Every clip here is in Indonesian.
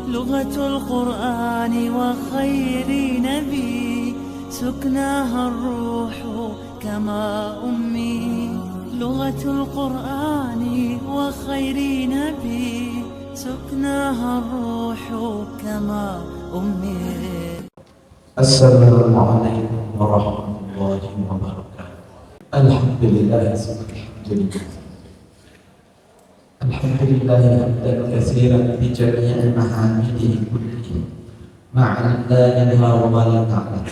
لغة القرآن وخير نبي سكناها الروح كما أمي لغة القرآن وخير نبي سكناها الروح كما أمي. السلام عليكم ورحمة الله وبركاته. الحمد لله الحمد لله حمدا كثيرا بجميع محامده كله ما علمنا منها وما لم نعلم.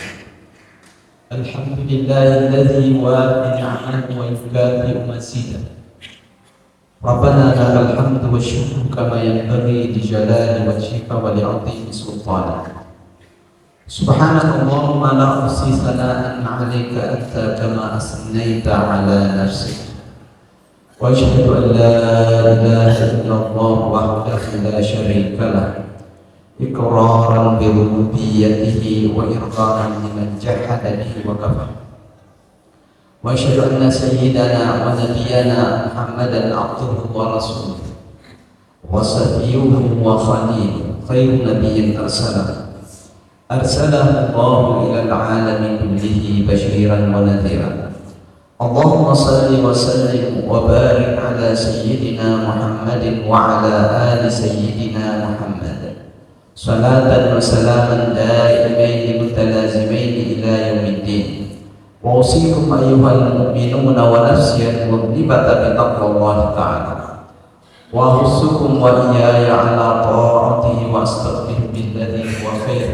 الحمد لله الذي يوافي نعمه ويكافئ مزيدا. ربنا لك الحمد والشكر كما ينبغي لجلال وجهك ولعظيم سلطانك. سبحانك اللهم لا أحصي ثناء عليك أنت كما أثنيت على نفسك. وأشهد أن لا إله إلا الله وحده لا شريك له إقرارا بربوبيته وإرغاما لمن جحد به وكفر. وأشهد أن سيدنا ونبينا محمدا عبده ورسوله وصفيه وخليله خير نبي أرسله الله إلى العالم كله بشيرا ونذيرا. اللهم صل وسلم وبارك على سيدنا محمد وعلى آل سيدنا محمد صلاة وسلاما دائمين متلازمين إلى يوم الدين. وأوصيكم أيها المؤمنون ونفسي المذنبة بتقوى الله تعالى، وأحثكم وإياي على طاعته وأستغفر بالذي هو خير.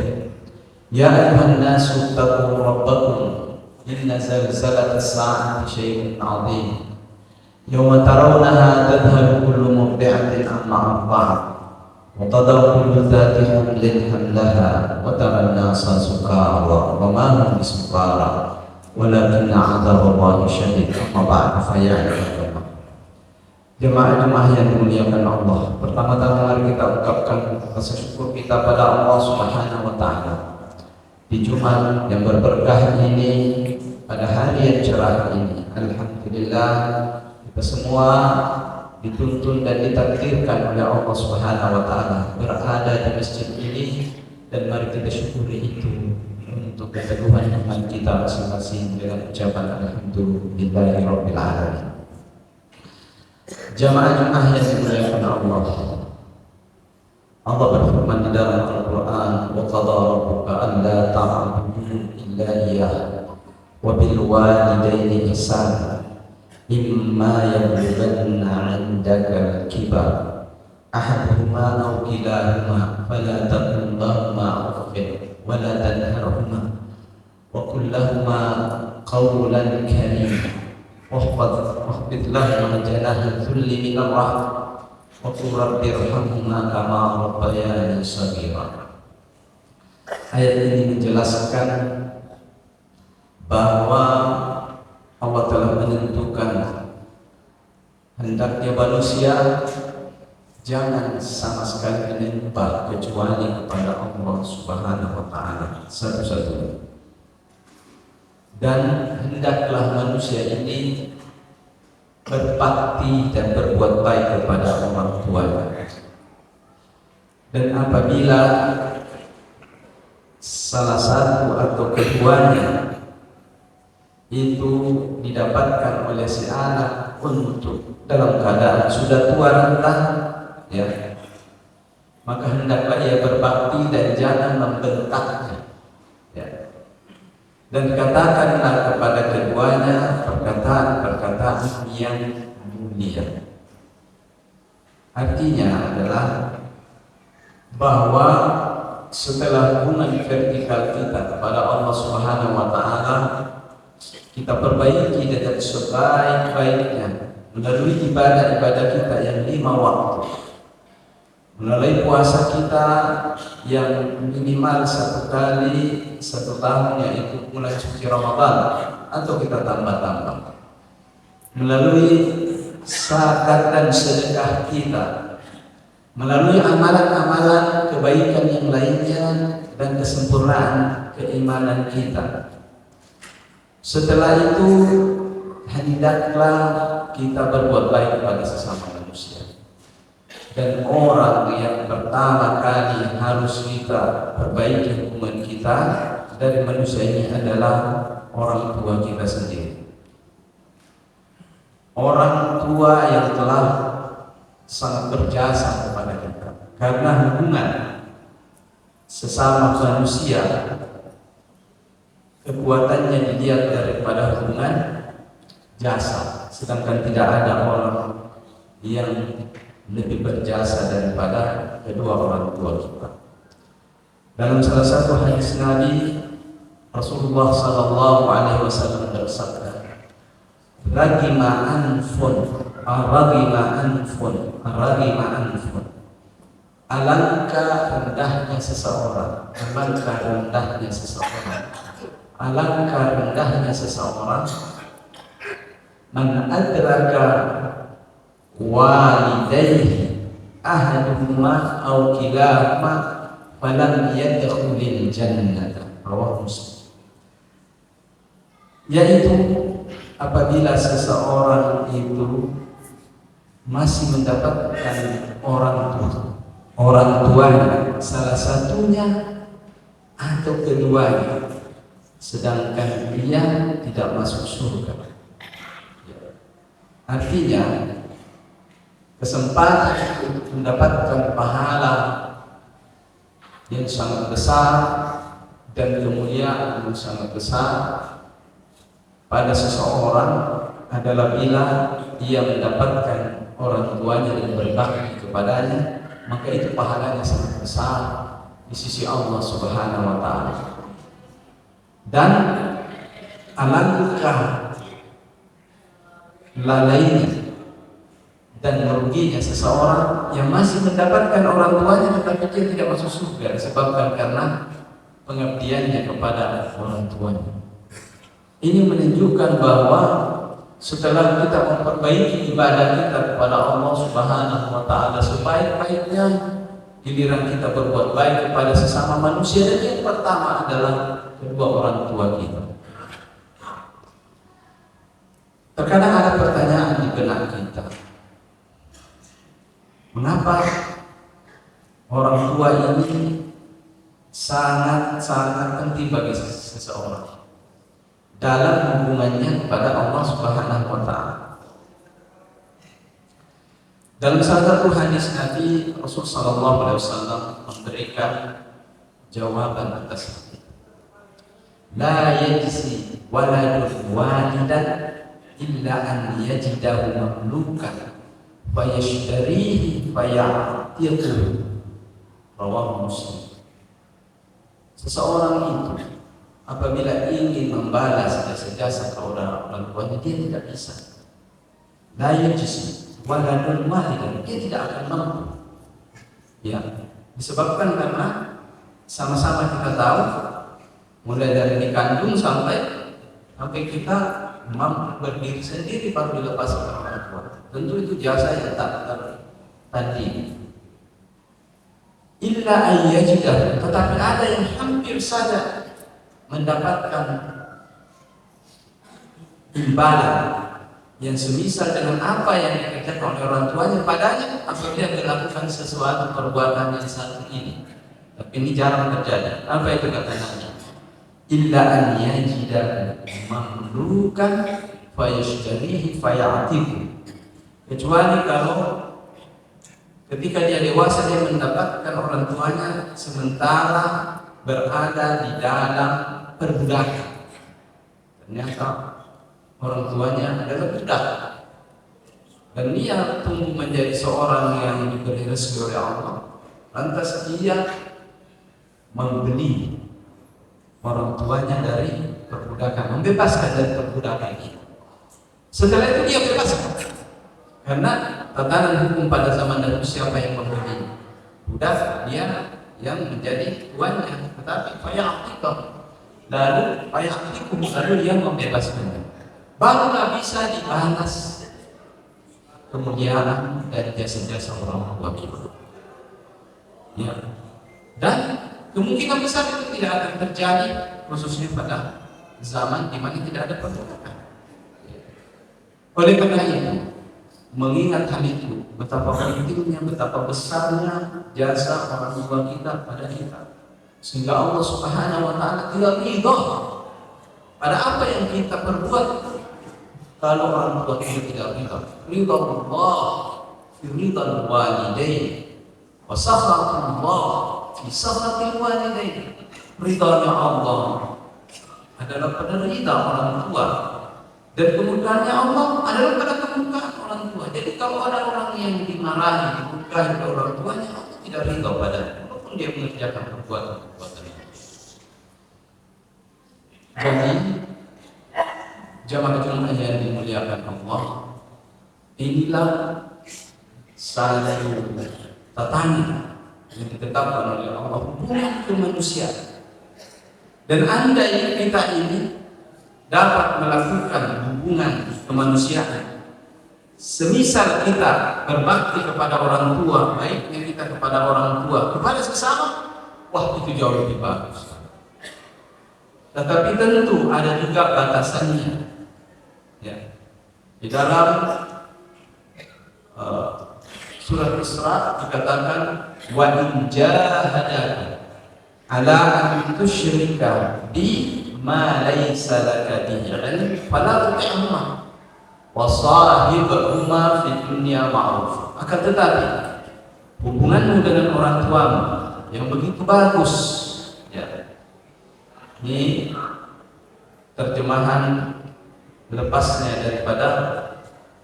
يا أيها الناس اتقوا ربكم إن زلزلة الساعة شيء عظيم يوم ترونها تذهل كل مرضعة عما أرضعت وتضع كل ذات حمل حملها وترى الناس سكارى وما هم بسكارى ولكن عذاب الله شديد. أما بعد فيا عباد الله. Jemaah-jemaah yang dimuliakan Allah, pertama-tama mari kita ungkapkan rasa syukur kita pada Allah Subhanahu wa taala di Jumat yang berberkah ini, pada hari yang cerah ini. Alhamdulillah, kita semua dituntun dan ditakdirkan oleh Allah Subhanahu wa taala berada di masjid ini, dan mari kita syukuri itu untuk keteguhan iman kita masing-masing dengan ucapan alhamdulillahirabbil alamin. Jamaah-jamaah yang dimuliakan Allah, Allah berfirman di dalam Al-Quran, wa qada rabbuka alla ta'budu illa iyyah wa bil walidayni ihsana imma yablughanna 'indaka al-kibar ahaduhuma aw kilahuma fala taqul lahumā uffin wa la tanharhumā wa qul lahumā qawlan karīmā wahfid lahumā janāha dhulli minal rahmah wa qul rabbi irhamhumā kamā rabbayānī shaghīrā. Ayat ini menjelaskan bahwa Allah telah menentukan hendaknya manusia jangan sama sekali menyembah kecuali kepada Allah Subhanahu wa taala satu-satunya, dan hendaklah manusia ini berbakti dan berbuat baik kepada orang tuanya. Dan apabila salah satu atau keduanya itu didapatkan oleh si anak untuk dalam keadaan sudah tua renta, ya, maka hendaklah ia berbakti dan jangan membentaknya, ya. Dan katakanlah kepada keduanya perkataan-perkataan yang mulia. Artinya adalah bahwa setelah hubungan vertikal kita kepada Allah Subhanahu wa taala kita perbaiki dengan sebaik-baiknya melalui ibadah-ibadah kita yang 5 waktu, melalui puasa kita yang minimal 1 kali 1 tahun, yaitu mulai suci Ramadan atau kita tambah-tambah, melalui zakat dan sedekah kita, melalui amalan-amalan kebaikan yang lainnya dan kesempurnaan keimanan kita. Setelah itu hendaklah kita berbuat baik kepada sesama manusia. Dan orang yang pertama kali harus kita perbaiki hubungan kita dari manusia ini adalah orang tua kita sendiri. Orang tua yang telah sangat berjasa kepada kita. Karena hubungan sesama manusia kekuatannya dilihat daripada hubungan jasa, sedangkan tidak ada orang yang lebih berjasa daripada kedua orang tua kita. Dalam salah satu hadis Nabi, Rasulullah sallallahu alaihi wasallam bersabda, "Ragima anfun, ragima anfun." Alangkah rendahnya seseorang, alangkah rendahnya seseorang, alangkah rendahnya seseorang, man adraka walidayhi ahaduhuma aw kilahuma falam yadkhulil jannata. Rawahu Muslim. Yaitu apabila seseorang itu masih mendapatkan orang tuanya, salah satunya atau keduanya, sedangkan dia tidak masuk surga. Artinya kesempatan untuk mendapatkan pahala yang sangat besar dan kemuliaan yang sangat besar pada seseorang adalah bila ia mendapatkan orang tuanya dan berbakti kepadanya, maka itu pahalanya sangat besar di sisi Allah Subhanahu wa Ta'ala. Dan alangkah lalainya dan meruginya seseorang yang masih mendapatkan orang tuanya tetapi dia tidak masuk surga disebabkan karena pengabdiannya kepada orang tuanya. Ini menunjukkan bahwa setelah kita memperbaiki ibadah kita kepada Allah Subhanahu wa Ta'ala, sebaik-baiknya giliran kita berbuat baik kepada sesama manusia, dan yang pertama adalah kedua orang tua kita. Terkadang ada pertanyaan di benak kita, mengapa orang tua ini sangat penting bagi seseorang dalam hubungannya kepada Allah Subhanahu wa Ta'ala. Dalam salah satu hadis Nabi, Rasul sallallahu alaihi wasallam memberikan jawaban atas itu. La yajzi waladun walidan illa an yajidahu mamlukan fayashtarihi faya'tiquhu. Rawahu Muslim. Seseorang itu apabila ingin membalas jasa-jasa orang tuanya, dia tidak bisa. La yajzi waladun walidan, dia tidak akan mampu. Ya, disebabkan karena sama-sama kita tahu, mulai dari dikandung sampai kita mampu berdiri sendiri baru dilepas oleh orang tua. Tentu itu jasa yang tak tertandingi. Illa ayyajidah, tetapi ada yang hampir saja mendapatkan imbalan yang semisal dengan apa yang dikerjakan oleh orang tuanya padanya apabila melakukan sesuatu perbuatan yang satu ini. Tapi ini jarang terjadi. Apa itu katanya? Illa an yajida mamlukan fayashtarihi fayatiku. Kecuali kalau ketika dia dewasa dia mendapatkan orang tuanya sementara berada di dalam perbudakan. Ternyata orang tuanya adalah budak, dan dia tumbuh menjadi seorang yang diberi rezeki oleh Allah. Lantas dia membeli orang tuanya dari perbudakan, membebaskan dari perbudakan ini. Setelah itu dia bebaskan, karena tatanan hukum pada zaman dahulu siapa yang membeli budak, dia yang menjadi tuannya. Tetapi lalu dia membebaskannya, barulah bisa dibalas kemuliaan dari jasa-jasa orang tua kita. Ya. Dan kemungkinan besar itu tidak akan terjadi khususnya pada zaman di mana tidak ada perbudakan. Oleh karena itu, mengingat hal itu, betapa pentingnya, betapa besarnya jasa orang tua kita pada kita, sehingga Allah Subhanahu wa Ta'ala tidak ridha pada apa yang kita perbuat. Kalau orang tua kita tidak ridha, ridha Allah fi ridha walidain wa sakhatullah fi sakhatil walidain. Ridhanya Allah adalah pada ridha orang tua, dan kemurkaannya Allah adalah pada kemurkaan orang tua. Jadi kalau ada orang yang dimarahi, dimurkai oleh orang tuanya, Allah tidak ridha padanya, walaupun dia mengerjakan perbuatan-perbuatan itu. Jadi jamaah Jumat yang dimuliakan Allah, inilah satu tatanan yang ditetapkan oleh Allah hubungan kemanusiaan. Dan andai kita ini dapat melakukan hubungan kemanusiaan, semisal kita berbakti kepada orang tua, baiknya kita kepada orang tua, kepada sesama, wah itu jauh lebih bagus. Tetapi tentu ada juga batasannya. Ya. Di dalam surat Isra dikatakan, wa in jahadaka ala an tusyrika bi ma laysa laka bihi ilm fala tuti'huma wa sahibhuma fid dunya ma'ruf. Akan tetapi hubunganmu dengan orang tuamu yang begitu bagus, ya. Ini terjemahan lepasnya daripada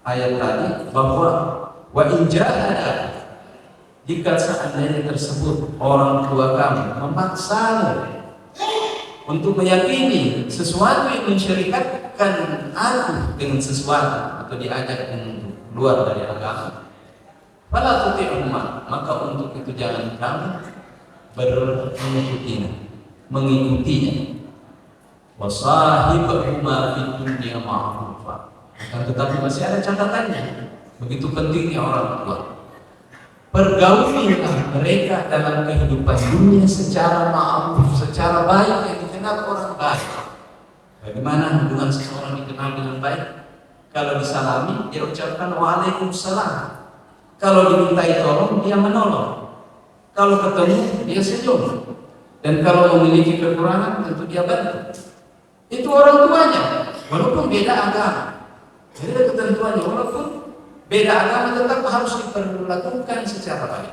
ayat tadi, bahwa wa in jahadaka, jika seandainya tersebut orang tua kamu memaksamu untuk meyakini sesuatu yang mensyirikatkan aku dengan sesuatu, atau diajak untuk keluar dari agama, fala tuti'huma, maka untuk itu jangan kamu mengikutinya. Wasahibhuma fid dunya ma'rufa. Akan tetapi masih ada catatannya. Begitu pentingnya orang tua. Pergaulilah mereka dalam kehidupan dunia secara ma'ruf, secara baik, yang dikenal orang baik. Bagaimana hubungan seseorang dikenal dengan baik? Kalau disalami, dia ucapkan waalaikumsalam. Kalau dimintai tolong, dia menolong. Kalau ketemu, dia senyum. Dan kalau memiliki kekurangan, tentu dia bantu. Itu orang tuanya, walaupun beda agama. Jadi ada ketentuannya, walaupun beda agama tetap harus diperlakukan secara baik.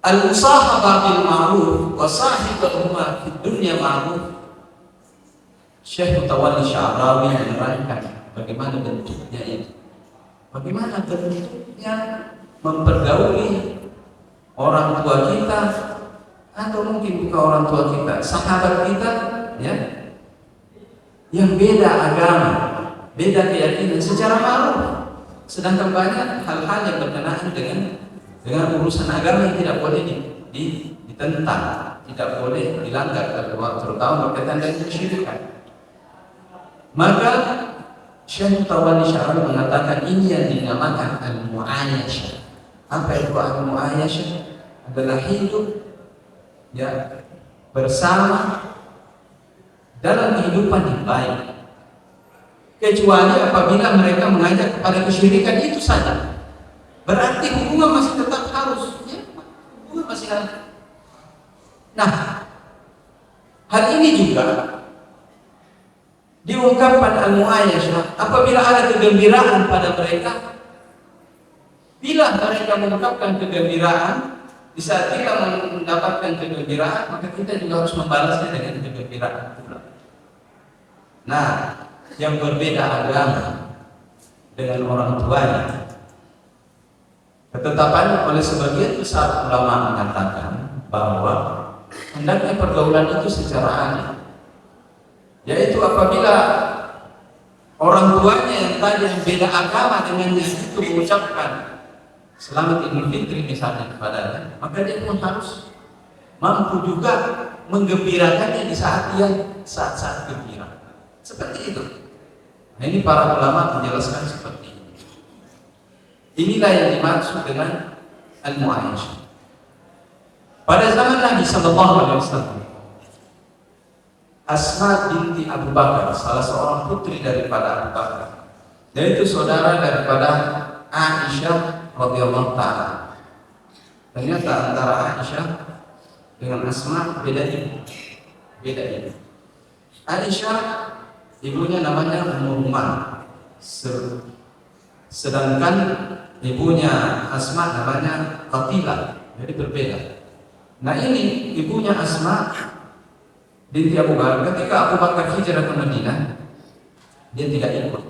Al-musahabah bil ma'ruf wa sahibhuma fid dunya ma'ruf. Syekh Mutawalli Sya'rawi menerangkan bagaimana bentuknya itu. Bagaimana bentuknya mempergauli orang tua kita, atau mungkin bukan orang tua kita, sahabat kita, ya, yang beda agama, beda keyakinan secara ma'ruf. Sedangkan banyak hal-hal yang berkenaan dengan urusan agama yang tidak boleh ditentang, tidak boleh dilanggar, terutama berkaitan dengan kesyirikan. Maka Syekh Mutawalli Sya'rawi mengatakan ini yang dinamakan al-mu'ayyashah. Apa itu al-mu'ayyashah? Adalah hidup, ya, bersama dalam kehidupan yang baik, kecuali apabila mereka mengajak kepada kesyirikan, itu saja. Berarti hubungan masih tetap harus, ya, hubungan masih harus. Nah, hal ini juga diungkapkan al-mu'ayyashah apabila ada kegembiraan pada mereka. Bila mereka mengungkapkan kegembiraan, di saat kita mendapatkan kegembiraan, maka kita juga harus membalasnya dengan kegembiraan pula. Nah, yang berbeda agama dengan orang tuanya, ketetapannya oleh sebagian besar ulama mengatakan bahwa hendaknya pergaulan itu secara adil, yaitu apabila orang tuanya yang tadi yang beda agama dengan itu mengucapkan Selamat Idul Fitri misalnya kepadanya, maka dia pun harus mampu juga menggembirakannya di saat saat gembira. Seperti itu. Nah, ini para ulama menjelaskan seperti ini. Inilah yang dimaksud dengan al-mu'ayyashah. Pada zaman Nabi Sallallahu Alaihi Wasallam, Asma binti Abu Bakar, salah seorang putri daripada Abu Bakar, yaitu saudara daripada Aisyah radhiyallahu taala. Ternyata antara Aisyah dengan Asma beda ibu. Aisyah ibunya namanya Ummu Ruman, sedangkan ibunya Asma namanya Qatilah, jadi berbeda. Nah ini ibunya Asma binti Abu Bakar, ketika Abu Bakar hijrah ke Madinah, dia tidak ikut.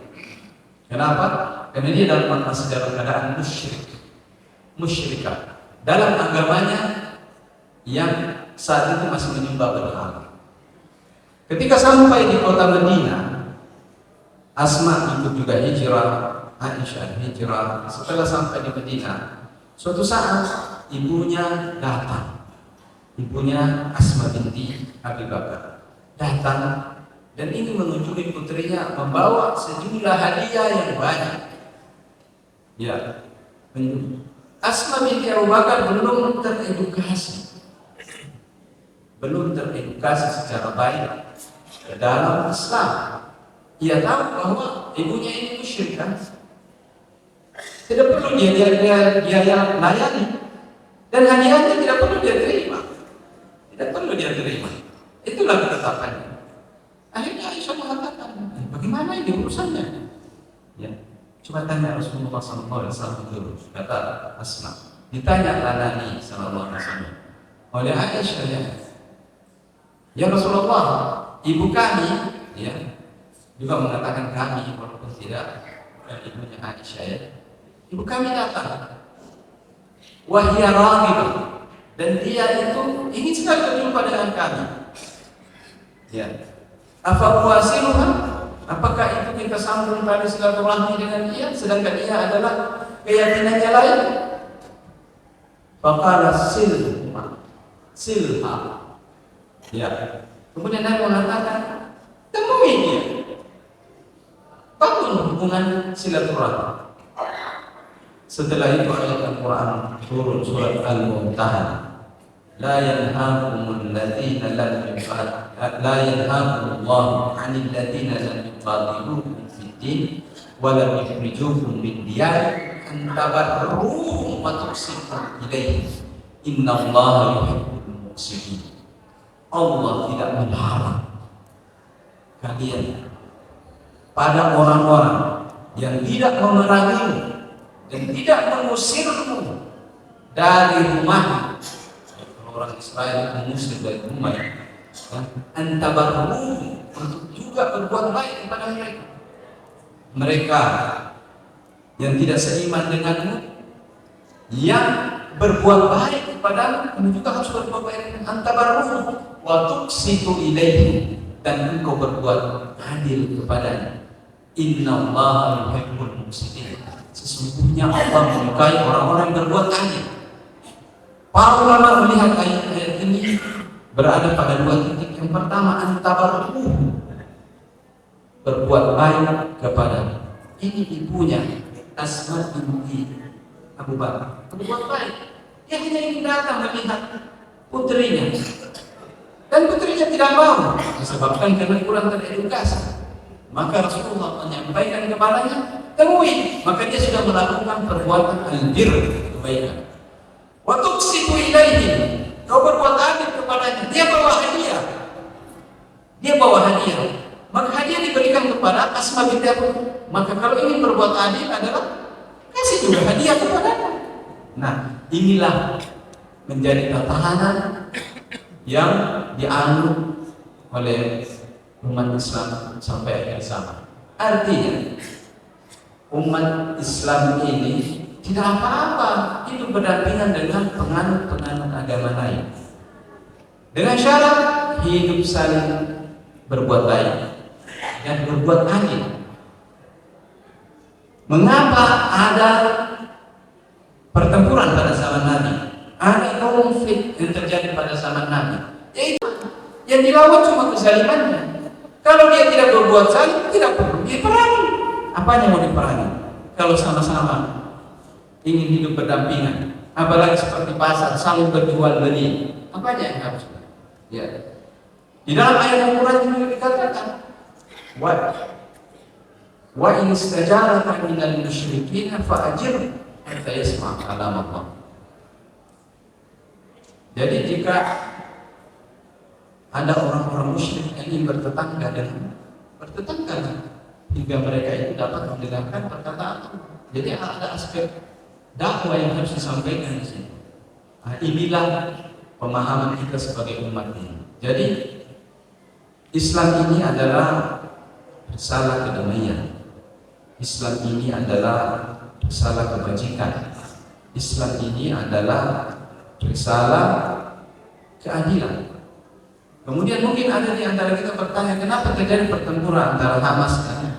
Kenapa? Karena dia masih dalam keadaan musyrikah dalam agamanya yang saat itu masih menyembah berhala. Ketika sampai di kota Madinah, Asma ikut juga hijrah, Aisyah hijrah. Setelah sampai di Madinah, suatu saat ibunya datang, ibunya Asma binti Abi Bakar datang, dan ini mengunjungi putrinya membawa sejumlah hadiah yang banyak. Ya, Asma binti Abu Bakar belum teredukasi secara baik dalam Islam. Ia tahu bahwa ibunya ini musyrik kan? Tidak perlu dia layani, dan hadiahnya tidak perlu dia terima. Itulah ketetapannya. Akhirnya Aisyah mengatakan, bagaimana ini urusannya? Ya, coba tanya Rasulullah SAW dulu. Kata Asma, ditanya Nabi SAW oleh Aisyah, ya Rasulullah, ibu kami, ya, juga mengatakan kami walaupun tidak ibunya Aisyah, ya, ibu kami datang, wahia raghibah, dan dia itu ingin sekali berjumpa dengan kami. Ya, apa wasiluha? Apakah itu kita sambung tali silaturahmi dengan dia, sedangkan dia adalah keyakinannya lain? Faqala silha. Ya. Kemudian Nabi mengatakan, temui dia, bangun hubungan silaturahmi. Setelah itu ayat Al-Quran turun, surat Al-Mumtahanah. La yanhaakumul ladzina lam yanhaakumullahu 'anil ladzina lam yuqatilukum fid din wa lam yukhrijukum min diyarikum an tabarruhum wa tuqsitu ilaihim innallaha yuhibbul muqsitin. Allah tidak melarang kalian pada orang-orang yang tidak memerangimu dan tidak mengusirmu dari rumah. Orang Israel mengusir dari rumahnya, antabarruhum, untuk juga berbuat baik kepada mereka. Mereka yang tidak seiman denganmu, yang berbuat baik kepadamu, kamu juga harus berbuat baik. Antabarruhum wa tuqsitu ilaihim, dan engkau berbuat adil kepadanya. Innallaha yuhibbul muqsitin. Sesungguhnya Allah menyukai orang-orang yang berbuat adil. Para ulama melihat ayat ini berada pada dua titik. Yang pertama, antabarruhum, berbuat baik kepada ini ibunya Asma binti Abu Bakar, berbuat baik. Dia hanya ingin datang melihat putrinya, dan putrinya tidak mau disebabkan karena kurang teredukasi. Maka Rasulullah menyampaikan kepadanya, temui. Maka dia sudah melakukan perbuatan al-bir, kebaikan. Wa tuqsitu ilaihim, kau berbuat adil kepadanya. Dia bawa hadiah. Maka hadiah diberikan kepada Asma binti Abu Bakar. Maka kalau ingin berbuat adil adalah kasih juga hadiah kepadanya. Nah, inilah menjadi tatanan yang dianut oleh umat Islam sampai akhir zaman. Artinya umat Islam ini tidak apa-apa hidup berdampingan dengan penganut-penganut agama lain, dengan syarat hidup saling berbuat baik dan berbuat adil. Mengapa ada pertempuran pada zaman Nabi, ada konflik yang terjadi pada zaman Nabi? Yaitu yang dilawan cuma kezalimannya. Kalau dia tidak berbuat zalim, tidak perlu diperangi. Apanya mau diperangi? Kalau sama-sama ingin hidup berdampingan, apalagi seperti pasar saling berjual beli, apanya yang harus? Ya. Di dalam ayat Al-Quran juga dikatakan, Wa in istajaraka minal musyrikin fa'ajir hatta yasma' kalam Allah. Jadi jika ada orang-orang musyrik yang ingin bertetangga hingga mereka itu dapat mendengarkan perkataan Allah. Jadi ada aspek dakwah yang harus disampaikan di sini. Nah, inilah pemahaman kita sebagai umat ini. Jadi Islam ini adalah risalah kedamaian. Islam ini adalah risalah kebajikan. Islam ini adalah risalah keadilan. Kemudian mungkin ada di antara kita bertanya, kenapa terjadi pertempuran antara Hamas dan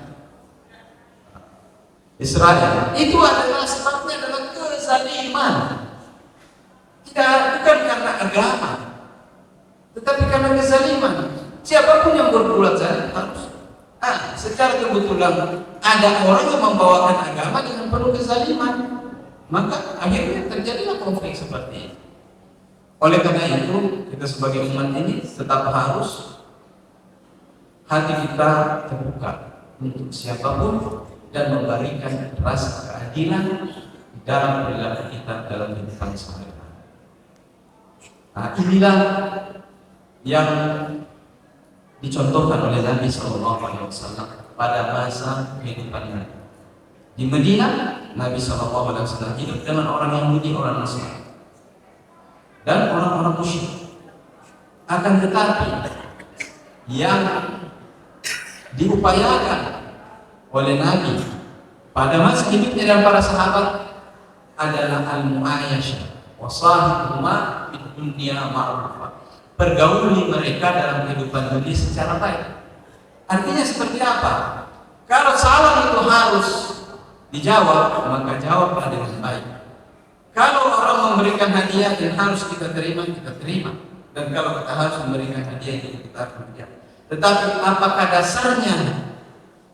Israel? Itu adalah sebabnya adalah kezaliman. Bukan karena agama, tetapi karena kezaliman. Siapapun yang berbuat zalim harus secara kebetulan ada orang yang membawakan agama dengan penuh kezaliman, maka akhirnya terjadilah konflik seperti ini. Oleh karena itu, kita sebagai umat ini tetap harus hati kita terbuka untuk siapapun dan memberikan rasa keadilan dalam perilaku kita dalam kehidupan sehari-hari. Nah, inilah yang dicontohkan oleh Nabi SAW pada masa kehidupannya. Di Madinah, Nabi SAW hidup dengan orang Yahudi, orang Nasrani, dan orang-orang musyrik. Akan tetapi yang diupayakan oleh Nabi pada masa hidupnya dan para sahabat adalah al-mu'ayyashah wa sahibuhuma fid dunya ma'rufah. Pergauli mereka dalam kehidupan dunia secara baik. Artinya seperti apa? Kalau salam itu harus dijawab, maka jawablah dengan baik. Kalau orang memberikan hadiah yang harus kita terima, kita terima. Dan kalau kita harus memberikan hadiah, kita terima. Tetapi apakah dasarnya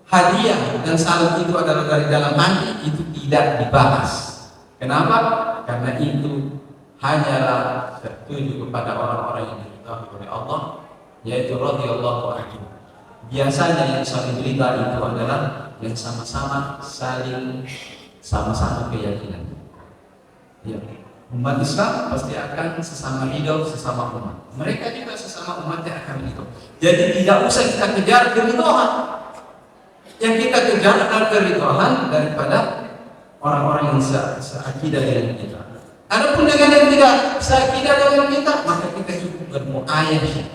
hadiah dan salam itu adalah dari dalam hati, itu tidak dibahas. Kenapa? Karena itu hanyalah tertuju kepada orang-orang yang diketahui oleh Allah, yaitu radhiyallahu anhu. Biasanya yang saling berita itu adalah yang sama-sama keyakinan. Ya, umat Islam pasti akan sesama hidup, sesama umat. Mereka juga sesama umatnya akan hidup. Jadi tidak usah kita kejar keridhaan. Yang kita kejar adalah keridhaan daripada orang-orang yang seakidah dengan kita. Adapun dengan yang tidak seakidah dengan kita, maka kita cukup bermu'ayyashah,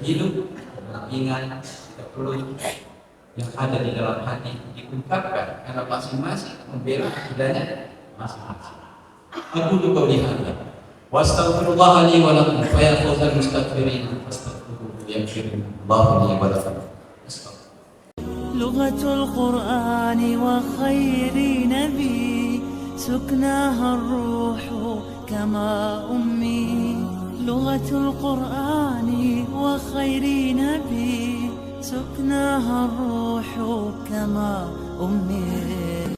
hidup dalam ingat, kita perlu yang ada di dalam hati diungkapkan karena masing-masing membela akidahnya masing-masing. Aku qawli hadza wa astaghfirullah li wa lakum fa ya fawzal mustaghfirin fastaghfiruhu yaghfirullahu li wa lakum. لغة القرآن وخير نبي سكناها الروح كما أمي. لغة القرآن وخير نبي سكناها الروح كما أمي.